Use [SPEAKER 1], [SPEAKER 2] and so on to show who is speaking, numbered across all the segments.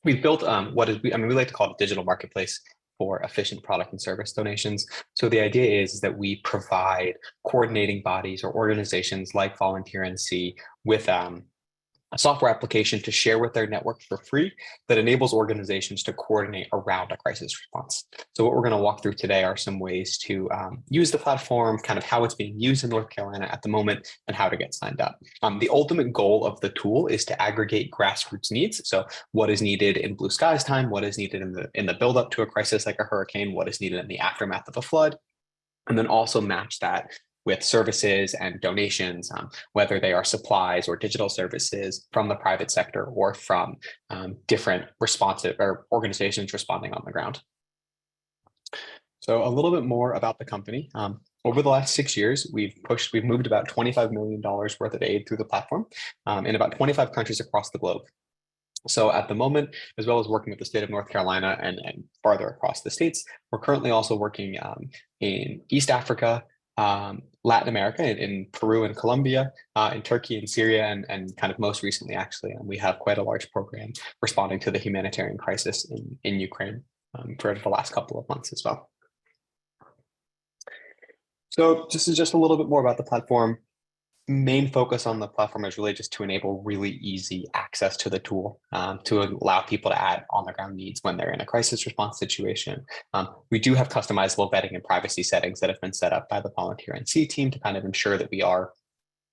[SPEAKER 1] we've built we like to call it a digital marketplace for efficient product and service donations. So the idea is that we provide coordinating bodies or organizations like Volunteer NC with a software application to share with their network for free that enables organizations to coordinate around a crisis response. So what we're going to walk through today are some ways to use the platform, kind of how it's being used in North Carolina at the moment, and how to get signed up. The ultimate goal of the tool is to aggregate grassroots needs. So what is needed in blue skies time, what is needed in the build up to a crisis like a hurricane, what is needed in the aftermath of a flood, and then also match that with services and donations, whether they are supplies or digital services from the private sector or from different responsive or organizations responding on the ground. So a little bit more about the company. Over the last 6 years, we've moved about $25 million worth of aid through the platform in about 25 countries across the globe. So at the moment, as well as working with the state of North Carolina and farther across the states, we're currently also working in East Africa, Latin America, in Peru and Colombia, in Turkey and Syria, and kind of most recently, actually, we have quite a large program responding to the humanitarian crisis in Ukraine for the last couple of months as well. So this is just a little bit more about the platform. Main focus on the platform is really just to enable really easy access to the tool, to allow people to add on-the-ground needs when they're in a crisis response situation. We do have customizable vetting and privacy settings that have been set up by the Volunteer NC team to kind of ensure that we are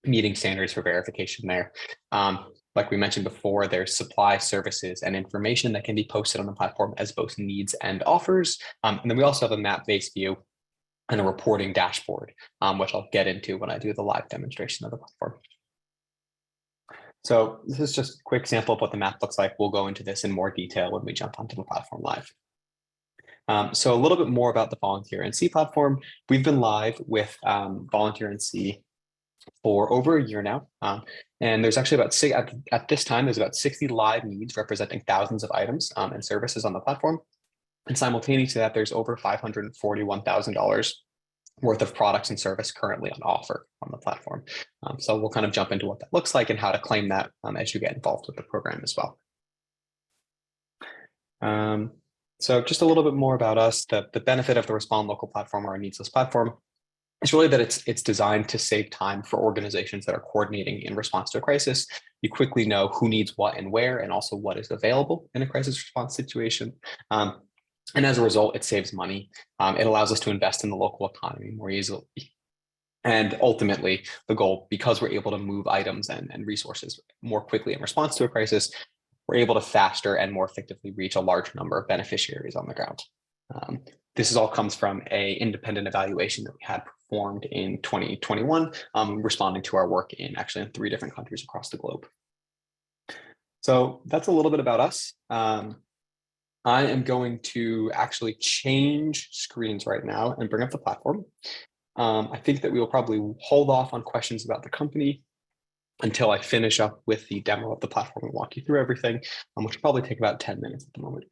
[SPEAKER 1] meeting standards for verification there. Like we mentioned before, there's supply, services, and information that can be posted on the platform as both needs and offers. And then we also have a map-based view and a reporting dashboard, which I'll get into when I do the live demonstration of the platform. So this is just a quick sample of what the map looks like. We'll go into this in more detail when we jump onto the platform live. So a little bit more about the Volunteer NC platform. We've been live with Volunteer NC for over a year now. And there's actually about at this time, there's about 60 live needs representing thousands of items and services on the platform. And simultaneous to that, there's over $541,000 worth of products and service currently on offer on the platform. So we'll kind of jump into what that looks like and how to claim that as you get involved with the program as well. So just a little bit more about us. The benefit of the Respond Local platform or our NeedsList platform is really that it's designed to save time for organizations that are coordinating in response to a crisis. You quickly know who needs what and where, and also what is available in a crisis response situation. And as a result, it saves money. It allows us to invest in the local economy more easily. And ultimately, the goal, because we're able to move items and resources more quickly in response to a crisis, we're able to faster and more effectively reach a large number of beneficiaries on the ground. This all comes from an independent evaluation that we had performed in 2021, responding to our work in 3 different countries across the globe. So that's a little bit about us. I am going to actually change screens right now and bring up the platform. I think that we will probably hold off on questions about the company until I finish up with the demo of the platform and walk you through everything, which will probably take about 10 minutes at the moment.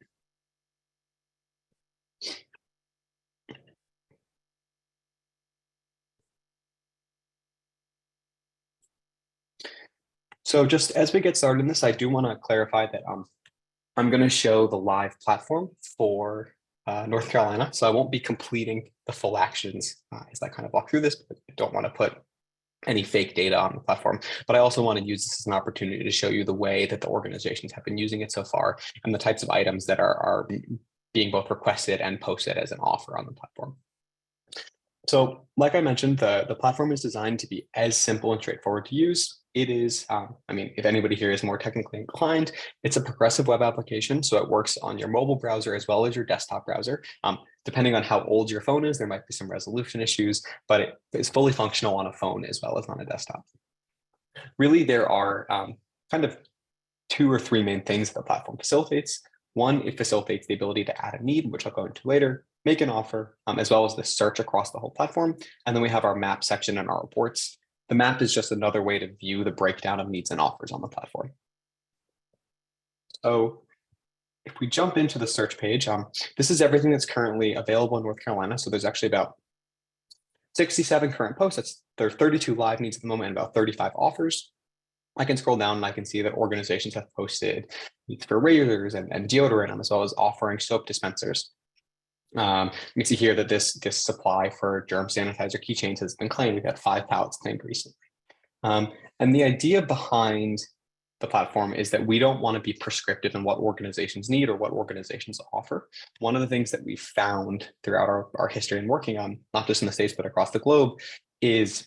[SPEAKER 1] So just as we get started in this, I do want to clarify that I'm going to show the live platform for North Carolina. So I won't be completing the full actions as I kind of walk through this, but I don't want to put any fake data on the platform. But I also want to use this as an opportunity to show you the way that the organizations have been using it so far and the types of items that are being both requested and posted as an offer on the platform. So like I mentioned, the platform is designed to be as simple and straightforward to use. It is, if anybody here is more technically inclined, it's a progressive web application. So it works on your mobile browser as well as your desktop browser. Depending on how old your phone is, there might be some resolution issues, but it is fully functional on a phone as well as on a desktop. Really, there are kind of 2 or 3 main things the platform facilitates. One, it facilitates the ability to add a need, which I'll go into later, make an offer, as well as the search across the whole platform. And then we have our map section and our reports. The map is just another way to view the breakdown of needs and offers on the platform. So if we jump into the search page, this is everything that's currently available in North Carolina. So there's actually about 67 current posts. There are 32 live needs at the moment and about 35 offers. I can scroll down and I can see that organizations have posted needs for razors and deodorant, as well as offering soap dispensers. You can see here that this supply for germ sanitizer keychains has been claimed. We've had 5 pallets claimed recently. And the idea behind the platform is that we don't want to be prescriptive in what organizations need or what organizations offer. One of the things that we've found throughout our history and working on, not just in the States, but across the globe, is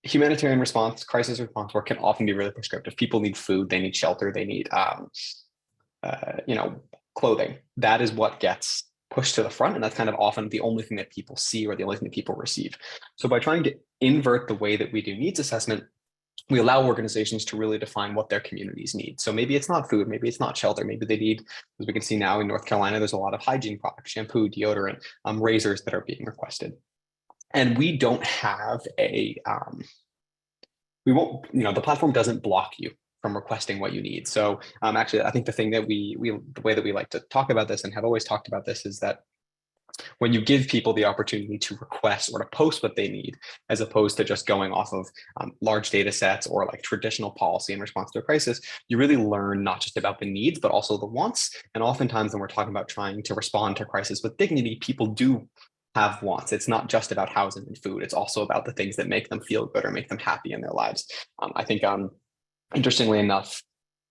[SPEAKER 1] humanitarian response, crisis response work can often be really prescriptive. People need food, they need shelter, they need clothing. That is what gets pushed to the front, and that's kind of often the only thing that people see or the only thing that people receive. So by trying to invert the way that we do needs assessment, we allow organizations to really define what their communities need. So maybe it's not food, maybe it's not shelter, maybe they need, as we can see now in North Carolina, there's a lot of hygiene products, shampoo, deodorant, razors that are being requested. And we don't have the platform doesn't block you from requesting what you need. So actually, I think the thing that the way that we like to talk about this and have always talked about this is that when you give people the opportunity to request or to post what they need, as opposed to just going off of large data sets or like traditional policy in response to a crisis, you really learn not just about the needs, but also the wants. And oftentimes when we're talking about trying to respond to crisis with dignity, people do have wants. It's not just about housing and food. It's also about the things that make them feel good or make them happy in their lives. I think, interestingly enough,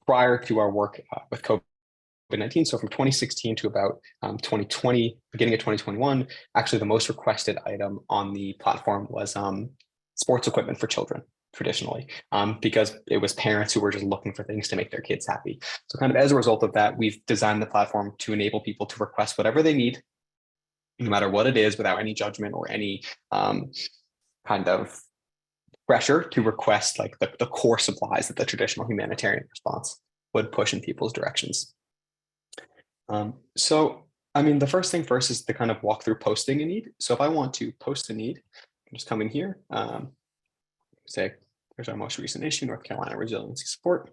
[SPEAKER 1] prior to our work with COVID-19, so from 2016 to about 2020, beginning of 2021, actually the most requested item on the platform was sports equipment for children, traditionally, because it was parents who were just looking for things to make their kids happy. So kind of as a result of that, we've designed the platform to enable people to request whatever they need, no matter what it is, without any judgment or any kind of pressure to request like the core supplies that the traditional humanitarian response would push in people's directions. So, I mean, the first thing first is to kind of walk through posting a need. So if I want to post a need, I can just come in here, say, there's our most recent issue, North Carolina Resiliency Support,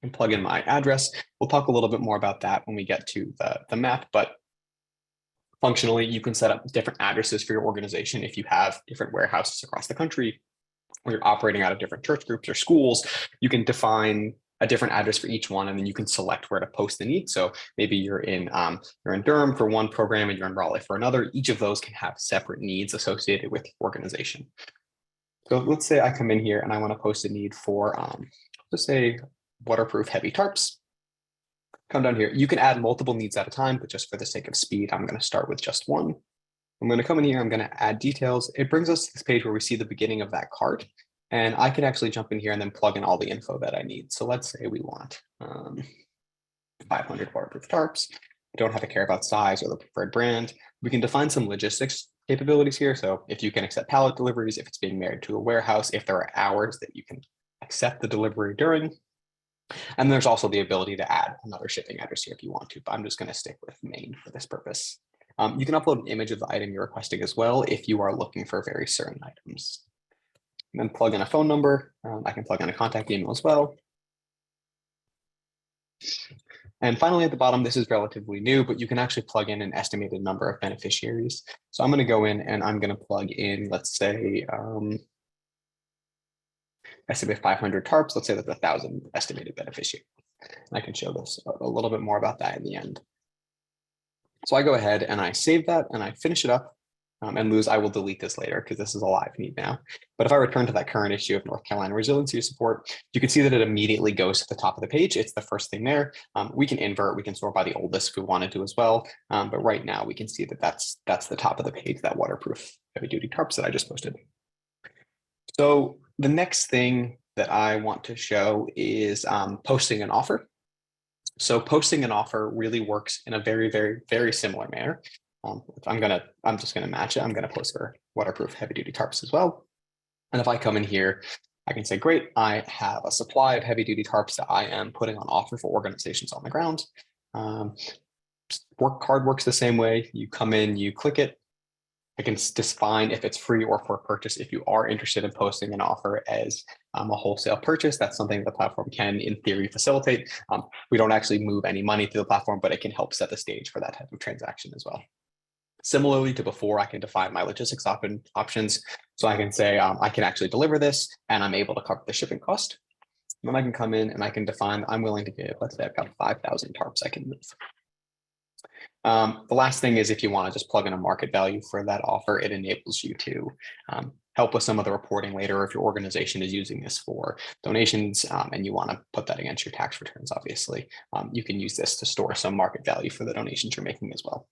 [SPEAKER 1] and plug in my address. We'll talk a little bit more about that when we get to the map, but functionally, you can set up different addresses for your organization if you have different warehouses across the country, or you're operating out of different church groups or schools. You can define a different address for each one, and then you can select where to post the need. So maybe you're in Durham for one program and you're in Raleigh for another. Each of those can have separate needs associated with the organization. So let's say I come in here and I want to post a need for, let's say, waterproof heavy tarps. Come down here. You can add multiple needs at a time, but just for the sake of speed, I'm going to start with just one. I'm going to come in here. I'm going to add details. It brings us to this page where we see the beginning of that cart. And I can actually jump in here and then plug in all the info that I need. So let's say we want 500 waterproof tarps. We don't have to care about size or the preferred brand. We can define some logistics capabilities here. So if you can accept pallet deliveries, if it's being married to a warehouse, if there are hours that you can accept the delivery during. And there's also the ability to add another shipping address here if you want to, but I'm just going to stick with Maine for this purpose. You can upload an image of the item you're requesting as well if you are looking for very certain items. And then plug in a phone number. I can plug in a contact email as well. And finally, at the bottom, this is relatively new, but you can actually plug in an estimated number of beneficiaries. So I'm going to go in and I'm going to plug in, let's say, estimate 500 tarps. Let's say that's 1,000 estimated beneficiaries. And I can show this a little bit more about that in the end. So I go ahead and I save that and I finish it up. And I will delete this later because this is a live need now. But if I return to that current issue of North Carolina Resiliency Support, you can see that it immediately goes to the top of the page. It's the first thing there. We can invert, we can sort by the oldest if we wanted to as well. But right now we can see that that's the top of the page, that waterproof heavy duty tarps that I just posted. So the next thing that I want to show is posting an offer. So posting an offer really works in a very, very, very similar manner. I'm just gonna match it. I'm gonna post for waterproof heavy duty tarps as well. And if I come in here, I can say, great, I have a supply of heavy duty tarps that I am putting on offer for organizations on the ground. Card works the same way. You come in, you click it. I can define if it's free or for purchase. If you are interested in posting an offer as a wholesale purchase, that's something the platform can, in theory, facilitate. We don't actually move any money through the platform, but it can help set the stage for that type of transaction as well. Similarly to before, I can define my logistics options. So I can say I can actually deliver this and I'm able to cover the shipping cost. Then I can come in and I can define I'm willing to give, let's say I've got 5,000 tarps I can move. The last thing is if you want to just plug in a market value for that offer, it enables you to help with some of the reporting later if your organization is using this for donations and you want to put that against your tax returns, obviously. You can use this to store some market value for the donations you're making as well.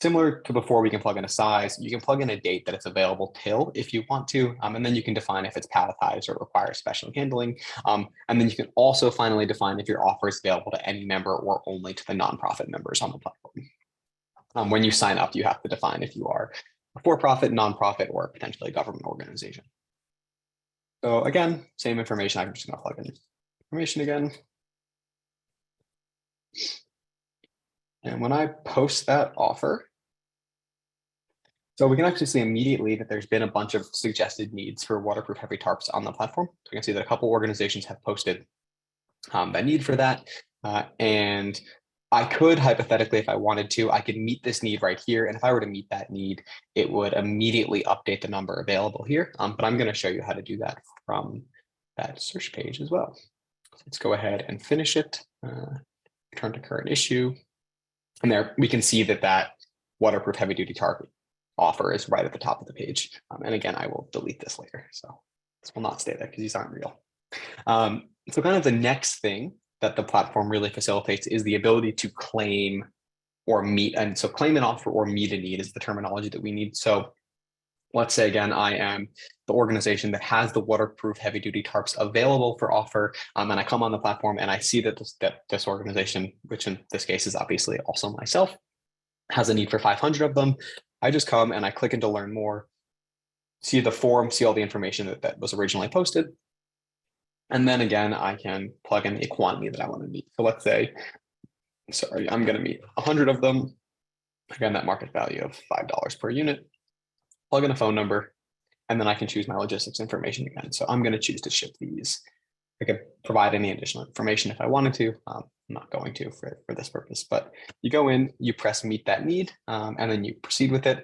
[SPEAKER 1] Similar to before, we can plug in a size. You can plug in a date that it's available till if you want to, and then you can define if it's palletized or requires special handling. And then you can also finally define if your offer is available to any member or only to the nonprofit members on the platform. When you sign up, you have to define if you are a for-profit, nonprofit, or potentially a government organization. So again, same information. I'm just going to plug in information again. And when I post that offer, so we can actually see immediately that there's been a bunch of suggested needs for waterproof heavy tarps on the platform. So you can see that a couple organizations have posted that need for that. And I could hypothetically, if I wanted to, I could meet this need right here. And if I were to meet that need, it would immediately update the number available here. But I'm going to show you how to do that from that search page as well. So let's go ahead and finish it. Return to current issue. And there we can see that that waterproof heavy duty tarp offer is right at the top of the page. And again, I will delete this later. So this will not stay there because these aren't real. So kind of the next thing that the platform really facilitates is the ability to claim or meet. And so claim an offer or meet a need is the terminology that we need. So let's say, again, I am the organization that has the waterproof heavy duty tarps available for offer. And I come on the platform and I see that this organization, which in this case is obviously also myself, has a need for 500 of them. I just come and I click into learn more, see the form, see all the information that was originally posted. And then again, I can plug in a quantity that I want to meet. So let's say, sorry, I'm going to meet 100 of them. Again, that market value of $5 per unit, plug in a phone number, and then I can choose my logistics information again. So I'm going to choose to ship these. I could provide any additional information if I wanted to. I'm not going to for this purpose, but you go in, you press meet that need, and then you proceed with it.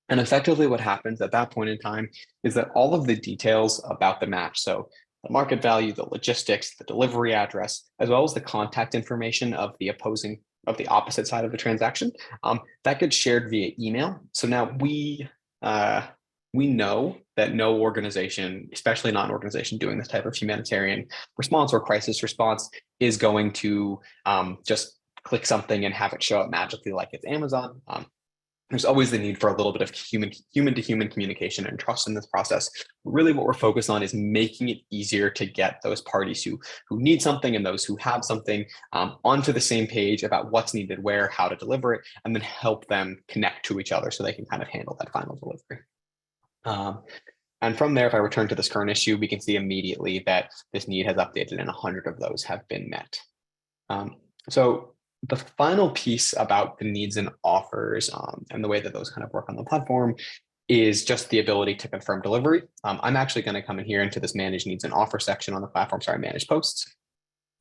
[SPEAKER 1] And effectively what happens at that point in time is that all of the details about the match, so the market value, the logistics, the delivery address, as well as the contact information of the opposite side of the transaction, that gets shared via email. So now we know that no organization, especially not an organization doing this type of humanitarian response or crisis response, is going to just click something and have it show up magically like it's Amazon. There's always the need for a little bit of human-to-human communication and trust in this process. Really what we're focused on is making it easier to get those parties who need something and those who have something onto the same page about what's needed where, how to deliver it, and then help them connect to each other so they can kind of handle that final delivery. And from there, if I return to this current issue, we can see immediately that this need has updated and 100 of those have been met. So the final piece about the needs and offers and the way that those kind of work on the platform is just the ability to confirm delivery. I'm actually going to come in here into this manage needs and offer section on the platform, manage posts.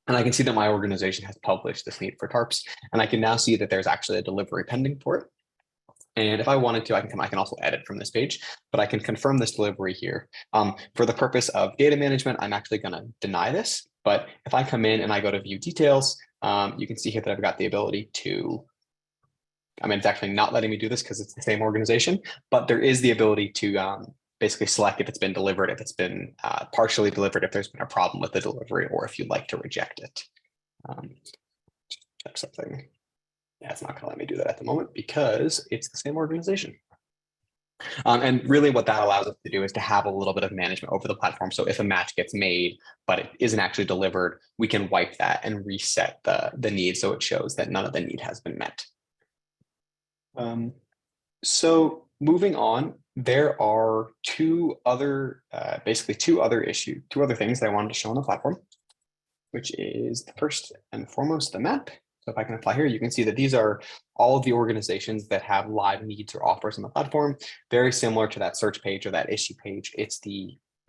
[SPEAKER 1] And I can see that my organization has published this need for tarps. And I can now see that there's actually a delivery pending for it. And if I wanted to, I can also edit from this page, but I can confirm this delivery here. For the purpose of data management, I'm actually going to deny this. But if I come in and I go to view details, you can see here that I've got the ability to, it's actually not letting me do this because it's the same organization, but there is the ability to basically select if it's been delivered, if it's been partially delivered, if there's been a problem with the delivery, or if you'd like to reject it. Check something. Yeah, it's not going to let me do that at the moment because it's the same organization. And really what that allows us to do is to have a little bit of management over the platform. So if a match gets made, but it isn't actually delivered, we can wipe that and reset the need so it shows that none of the need has been met. So moving on, there are two other things that I wanted to show on the platform, which is the first and foremost, the map. So if I can apply here, you can see that these are all of the organizations that have live needs or offers on the platform, very similar to that search page or that issue page. It's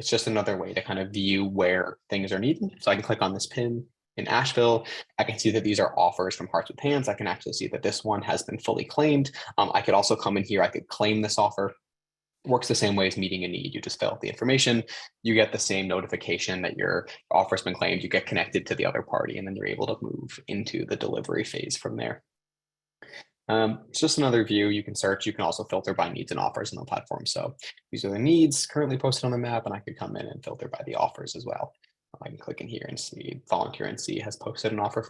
[SPEAKER 1] just another way to kind of view where things are needed. So I can click on this pin in Asheville. I can see that these are offers from Hearts with Hands. I can actually see that this one has been fully claimed. I could also come in here, I could claim this offer. Works the same way as meeting a need. You just fill out the information, you get the same notification that your offer's been claimed, you get connected to the other party, and then you're able to move into the delivery phase from there. It's just another view. You can search. You can also filter by needs and offers on the platform. So these are the needs currently posted on the map, and I could come in and filter by the offers as well. I can click in here and see Volunteer NC has posted an offer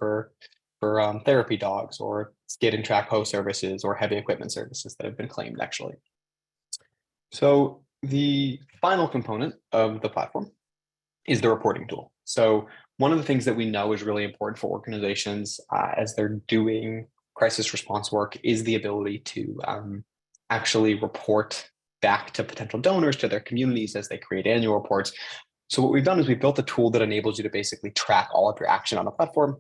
[SPEAKER 1] for therapy dogs, or skid and track hoe services, or heavy equipment services that have been claimed actually. So the final component of the platform is the reporting tool. So one of the things that we know is really important for organizations as they're doing crisis response work is the ability to actually report back to potential donors, to their communities as they create annual reports. So what we've done is we've built a tool that enables you to basically track all of your action on the platform.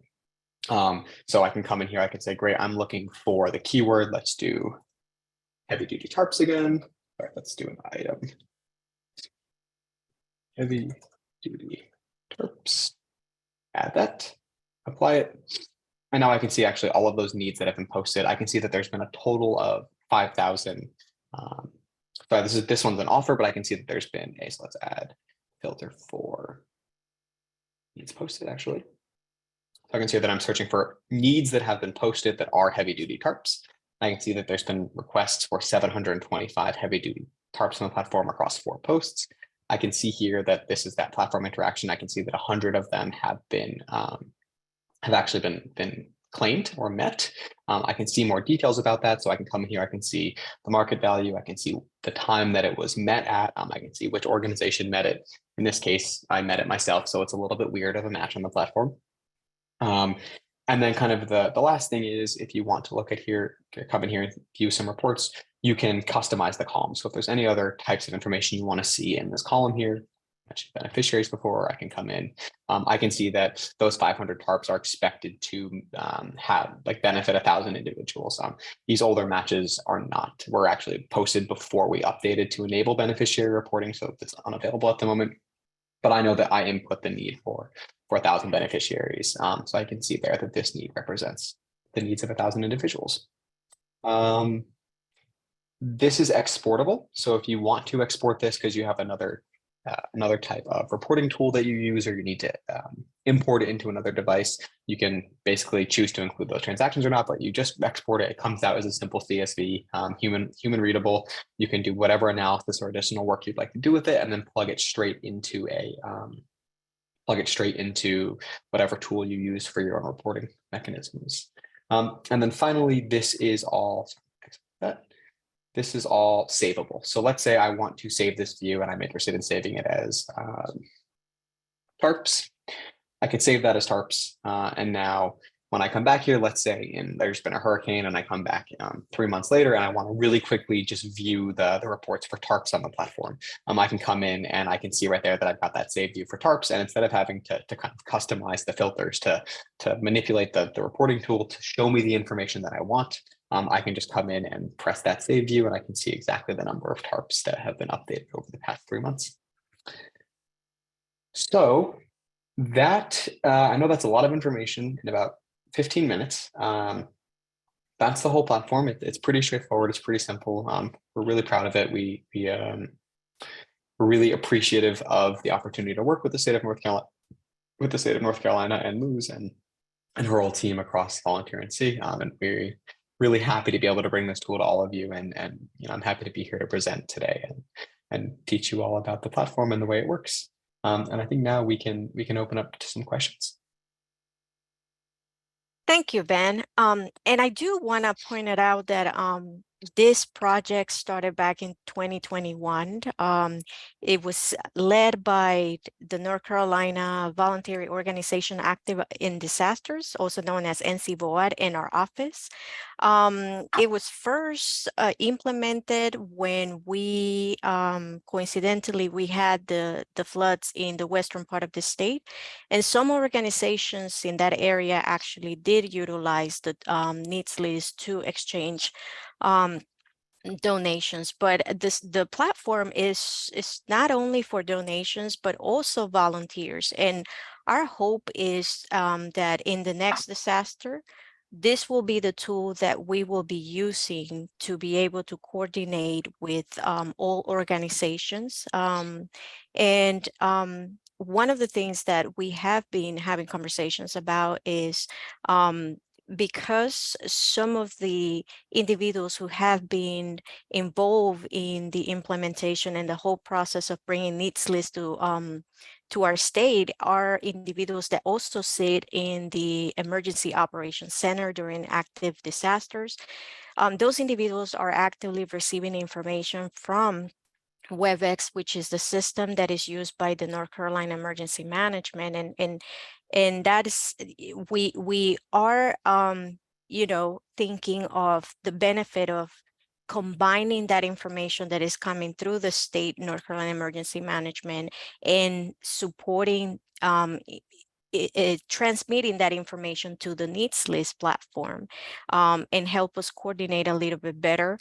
[SPEAKER 1] So I can come in here, I can say, great, I'm looking for the keyword. Let's do heavy duty tarps again. All right, let's do an item. Heavy duty tarps. Add that, apply it. And now I can see actually all of those needs that have been posted. I can see that there's been a total of 5,000. Sorry, this one's an offer, but I can see that there's been a, so let's add filter for needs posted actually. So I can see that I'm searching for needs that have been posted that are heavy duty tarps. I can see that there's been requests for 725 heavy duty tarps on the platform across 4 posts. I can see here that this is that platform interaction. I can see that 100 of them have been have actually been claimed or met. I can see more details about that. So I can come here, I can see the market value, I can see the time that it was met at, I can see which organization met it. In this case, I met it myself, so it's a little bit weird of a match on the platform. And then kind of the last thing is, if you want to look at here, come in here and view some reports, you can customize the column. So if there's any other types of information you want to see in this column here, mentioned beneficiaries before, I can come in. I can see that those 500 tarps are expected to have benefit 1,000 individuals. These older matches were actually posted before we updated to enable beneficiary reporting, so it's unavailable at the moment. But I know that I input the need for 1,000 beneficiaries. So I can see there that this need represents the needs of 1,000 individuals. This is exportable. So if you want to export this because you have another type of reporting tool that you use, or you need to import it into another device, you can basically choose to include those transactions or not, but you just export it. It comes out as a simple CSV, human readable. You can do whatever analysis or additional work you'd like to do with it, and then plug it straight into whatever tool you use for your own reporting mechanisms. And then finally, this is all savable. So let's say I want to save this view and I'm interested in saving it as tarps. I could save that as tarps. And now when I come back here, let's say there's been a hurricane and I come back 3 months later and I want to really quickly just view the reports for tarps on the platform. I can come in and I can see right there that I've got that save view for tarps. And instead of having to kind of customize the filters to manipulate the reporting tool to show me the information that I want, I can just come in and press that save view and I can see exactly the number of tarps that have been updated over the past 3 months. So that, I know that's a lot of information in about 15 minutes. That's the whole platform. It's pretty straightforward. It's pretty simple. We're really proud of it. We're really appreciative of the opportunity to work with the state of North Carolina, and Moose and her whole team across Volunteer NC. And we're really happy to be able to bring this tool to all of you. And I'm happy to be here to present today and teach you all about the platform and the way it works. And I think now we can open up to some questions.
[SPEAKER 2] Thank you, Ben. And I do want to point it out that this project started back in 2021. It was led by the North Carolina Voluntary Organization Active in Disasters, also known as NC-VOAD, in our office. It was first implemented when we coincidentally we had the floods in the western part of the state, and some organizations in that area actually did utilize the NeedsList to exchange donations, but the platform is not only for donations but also volunteers. And our hope is that in the next disaster, this will be the tool that we will be using to be able to coordinate with all organizations. And one of the things that we have been having conversations about is because some of the individuals who have been involved in the implementation and the whole process of bringing NeedsList to our state are individuals that also sit in the Emergency Operations Center during active disasters. Those individuals are actively receiving information from WebEx, which is the system that is used by the North Carolina Emergency Management, and that is we are thinking of the benefit of combining that information that is coming through the state North Carolina Emergency Management and supporting transmitting that information to the NeedsList platform, and help us coordinate a little bit better,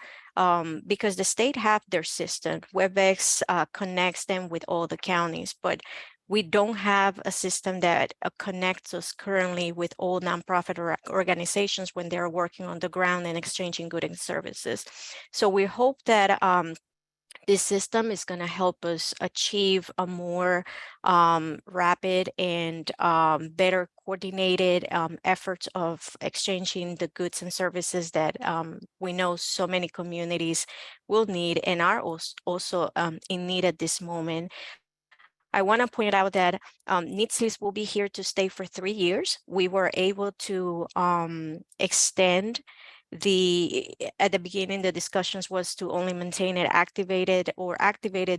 [SPEAKER 2] because the state have their system. WebEx connects them with all the counties, but we don't have a system that connects us currently with all nonprofit organizations when they're working on the ground and exchanging goods and services. So we hope that this system is going to help us achieve a more rapid and better coordinated efforts of exchanging the goods and services that we know so many communities will need and are also in need at this moment. I want to point out that NeedsList will be here to stay for 3 years. We were able to extend at the beginning, the discussions was to only maintain it activated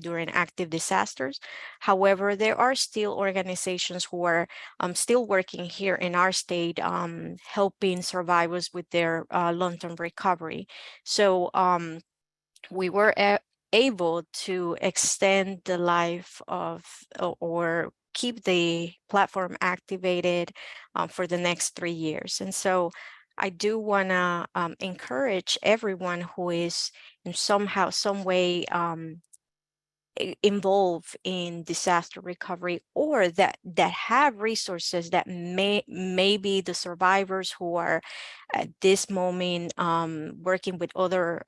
[SPEAKER 2] during active disasters. However, there are still organizations who are still working here in our state, helping survivors with their long-term recovery. So we were able to extend the life of or keep the platform activated for the next 3 years. And so I do want to encourage everyone who is in somehow, some way involved in disaster recovery, or that have resources that may be the survivors who are at this moment working with other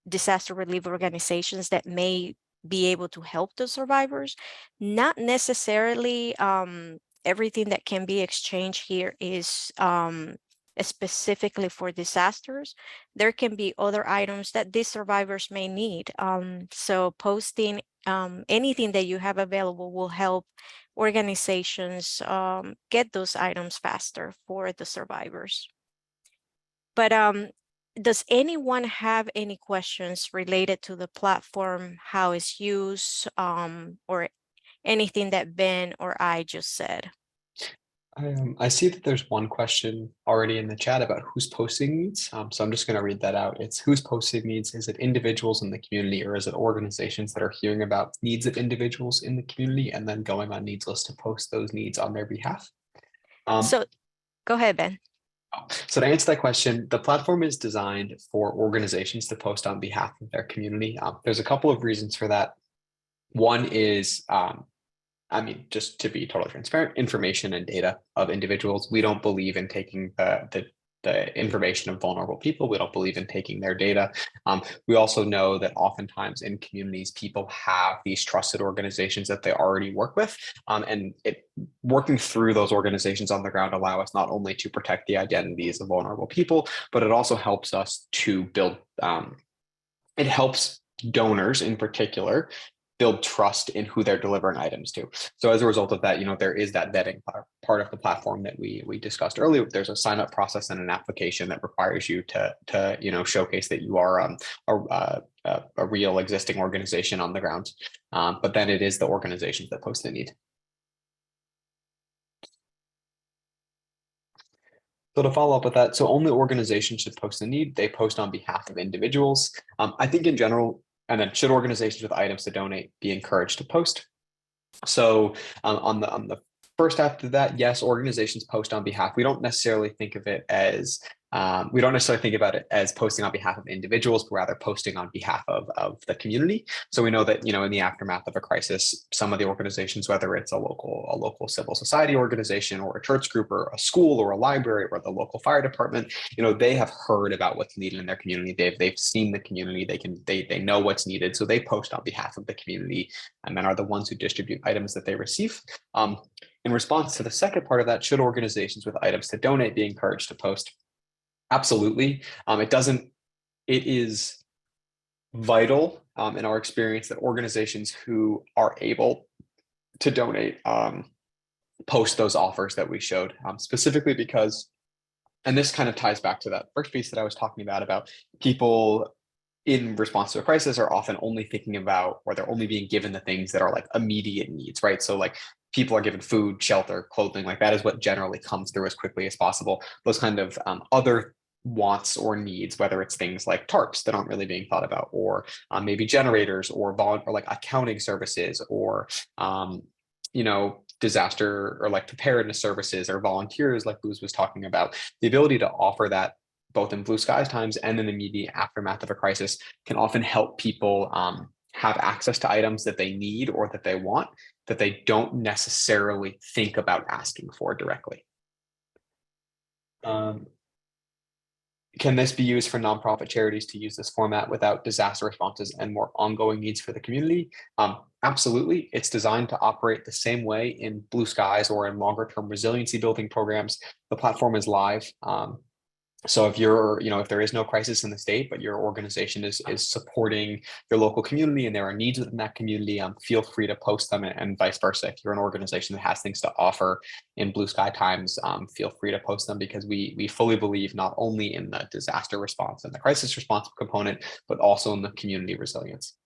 [SPEAKER 2] disaster relief organizations that may be able to help the survivors. Not necessarily everything that can be exchanged here is specifically for disasters. There can be other items that these survivors may need. So posting anything that you have available will help organizations get those items faster for the survivors. But does anyone have any questions related to the platform, how it's used, or anything that Ben or I just said?
[SPEAKER 1] I see that there's one question already in the chat about who's posting needs. So I'm just going to read that out. It's who's posting needs. Is it individuals in the community, or is it organizations that are hearing about needs of individuals in the community and then going on NeedsList to post those needs on their behalf?
[SPEAKER 2] So go ahead, Ben.
[SPEAKER 1] So to answer that question, the platform is designed for organizations to post on behalf of their community. There's a couple of reasons for that. One is just to be totally transparent, information and data of individuals. We don't believe in taking the information of vulnerable people. We don't believe in taking their data. We also know that oftentimes in communities, people have these trusted organizations that they already work with. And working through those organizations on the ground allow us not only to protect the identities of vulnerable people, but it also helps us to build, it helps donors in particular build trust in who they're delivering items to. So as a result of that, there is that vetting part of the platform that we discussed earlier. There's a sign up process and an application that requires you to showcase that you are a real existing organization on the ground. But then it is the organizations that post the need. So to follow up with that, so only organizations should post the need. They post on behalf of individuals. I think in general, and then should organizations with items to donate be encouraged to post? So on the First, after that, yes, organizations post on behalf. We don't necessarily think of it as we don't necessarily think about it as posting on behalf of individuals, but rather posting on behalf of the community. So we know that, you know, in the aftermath of a crisis, some of the organizations, whether it's a local civil society organization or a church group or a school or a library or the local fire department, you know, they have heard about what's needed in their community. They've seen the community. They know what's needed. So they post on behalf of the community and then are the ones who distribute items that they receive. In response to the second part of that, should organizations with items to donate be encouraged to post? Absolutely. It is vital in our experience that organizations who are able to donate post those offers that we showed, specifically because, and this kind of ties back to that first piece that I was talking about people in response to a crisis are often only thinking about, or they're only being given the things that are like immediate needs, right? So like people are given food, shelter, clothing, like that is what generally comes through as quickly as possible. Those kind of other wants or needs, whether it's things like tarps that aren't really being thought about, or maybe generators or like accounting services, or you know, disaster or like preparedness services or volunteers like Luz was talking about, the ability to offer that both in blue skies times and in the immediate aftermath of a crisis can often help people have access to items that they need or that they want that they don't necessarily think about asking for directly. Can this be used for nonprofit charities to use this format without disaster responses and more ongoing needs for the community? Absolutely. It's designed to operate the same way in blue skies or in longer term resiliency building programs. The platform is live. So if you're, you know, if there is no crisis in the state, but your organization is supporting your local community and there are needs within that community, feel free to post them, and vice versa. If you're an organization that has things to offer in blue sky times, feel free to post them, because we fully believe not only in the disaster response and the crisis response component, but also in the community resilience.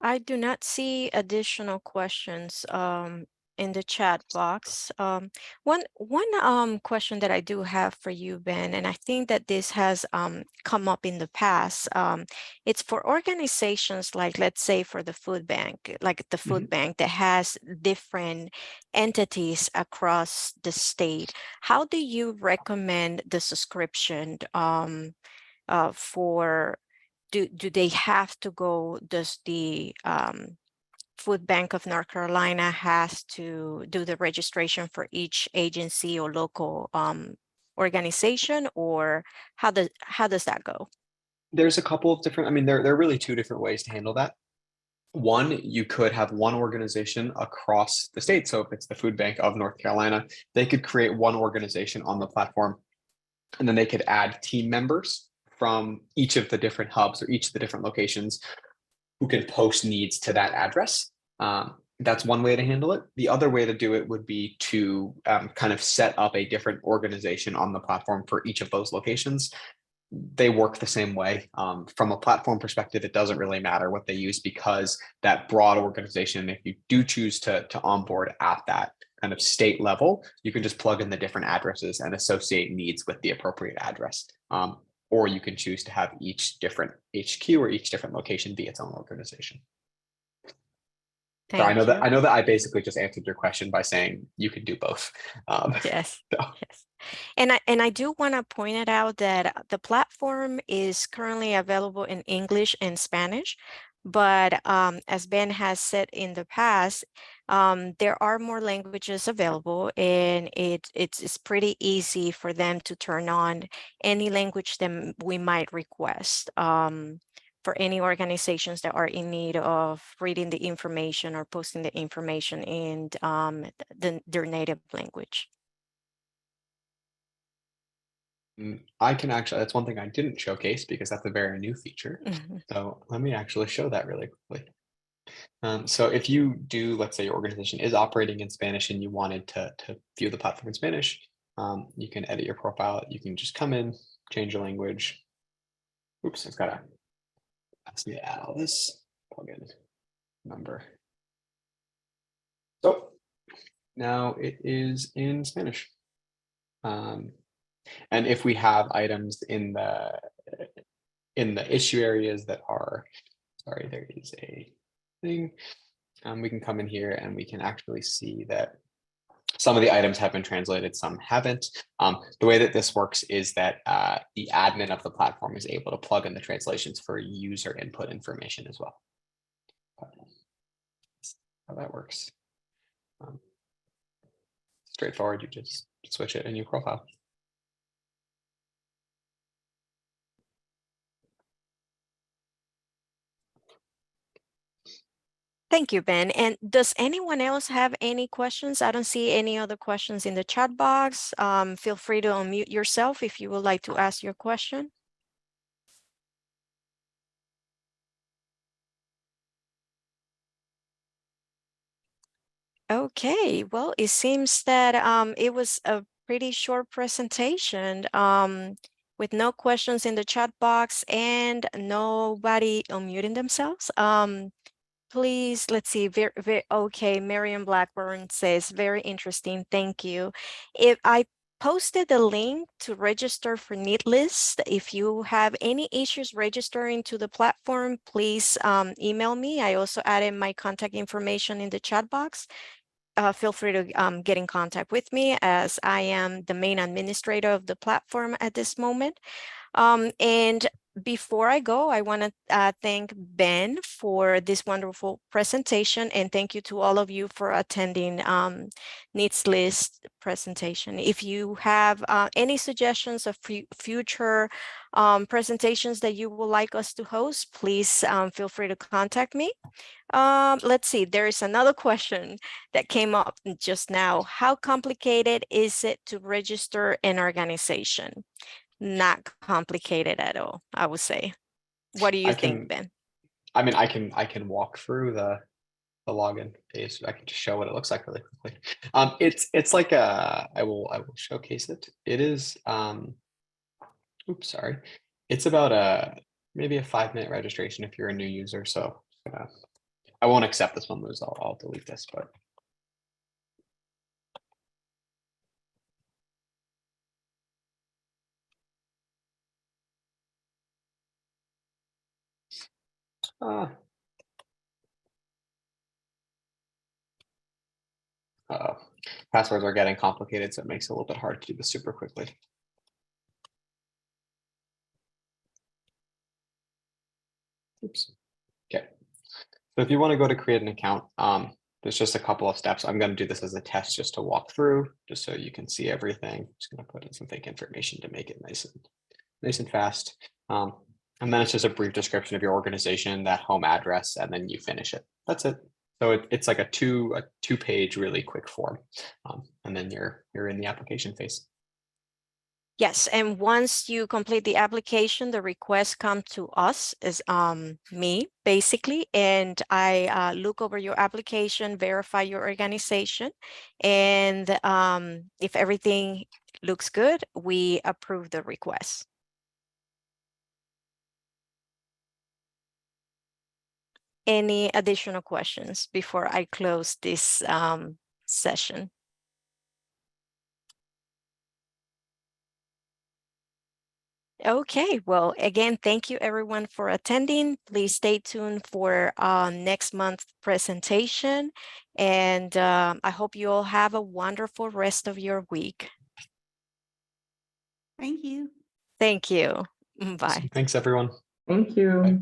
[SPEAKER 2] I do not see additional questions in the chat box. One question that I do have for you, Ben, and I think that this has come up in the past. It's for organizations like, let's say, for the food bank, like the food bank that has different entities across the state. How do you recommend the subscription for? Do they have to go, does the Food Bank of North Carolina has to do the registration for each agency or local organization, or how does that go?
[SPEAKER 1] There's a couple of different, I mean, there are really two different ways to handle that. One, you could have one organization across the state. So if it's the Food Bank of North Carolina, they could create one organization on the platform, and then they could add team members from each of the different hubs or each of the different locations who can post needs to that address. That's one way to handle it. The other way to do it would be to kind of set up a different organization on the platform for each of those locations. They work the same way. From a platform perspective, it doesn't really matter what they use, because that broad organization, if you do choose to onboard at that kind of state level, you can just plug in the different addresses and associate needs with the appropriate address. Or you can choose to have each different HQ or each different location be its own organization. So I know
[SPEAKER 2] Thank you.
[SPEAKER 1] that I basically just answered your question by saying you can do both.
[SPEAKER 2] Yes.
[SPEAKER 1] So.
[SPEAKER 2] Yes. And I do want to point it out that the platform is currently available in English and Spanish, but as Ben has said in the past, there are more languages available, and it's pretty easy for them to turn on any language that we might request. For any organizations that are in need of reading the information or posting the information in their native language.
[SPEAKER 1] I can actually, that's one thing I didn't showcase because that's a very new feature.
[SPEAKER 2] Mm-hmm.
[SPEAKER 1] So let me actually show that really quickly. So if you do, let's say your organization is operating in Spanish and you wanted to view the platform in Spanish, you can edit your profile. You can just come in, change your language. Oops, I've got to ask me to add all this. Plug in number. So now it is in Spanish. And if we have items in the issue areas that are, sorry, there is a thing. We can come in here and we can actually see that some of the items have been translated, some haven't. The way that this works is that the admin of the platform is able to plug in the translations for user input information as well. How that works. Straightforward, you just switch it in your profile.
[SPEAKER 2] Thank you, Ben. And does anyone else have any questions? I don't see any other questions in the chat box. Feel free to unmute yourself if you would like to ask your question. Okay, well, it seems that it was a pretty short presentation with no questions in the chat box and nobody unmuting themselves. Please, let's see. Okay, Marion Blackburn says, very interesting. Thank you. If I posted the link to register for NeedsList, if you have any issues registering to the platform, please email me. I also added my contact information in the chat box. Feel free to get in contact with me, as I am the main administrator of the platform at this moment. And before I go, I want to thank Ben for this wonderful presentation, and thank you to all of you for attending NeedsList presentation. If you have any suggestions of future presentations that you would like us to host, please feel free to contact me. Let's see, there is another question that came up just now. How complicated is it to register an organization? Not complicated at all, I would say. What do you think, Ben?
[SPEAKER 1] I mean, I can walk through the login page. I can just show what it looks like really quickly. It's like I will showcase it. It is oops, sorry. It's about maybe a 5-minute registration if you're a new user. So I won't accept this one, Luz. I'll delete this, but passwords are getting complicated, so it makes it a little bit hard to do this super quickly. Oops. Okay. So if you want to go to create an account, there's just a couple of steps. I'm going to do this as a test just to walk through, just so you can see everything. Just going to put in some fake information to make it nice and fast. And then it's just a brief description of your organization, that home address, and then you finish it. That's it. So it's like a two-page really quick form, and then you're in the application phase.
[SPEAKER 2] Yes, and once you complete the application, the request comes to us, as me basically, and I look over your application, verify your organization, and if everything looks good, we approve the request. Any additional questions before I close this session? Okay, well, again, thank you everyone for attending. Please stay tuned for next month's presentation. And I hope you all have a wonderful rest of your week.
[SPEAKER 3] Thank you.
[SPEAKER 2] Thank you. Bye.
[SPEAKER 1] Thanks, everyone.
[SPEAKER 4] Thank you.
[SPEAKER 1] Bye.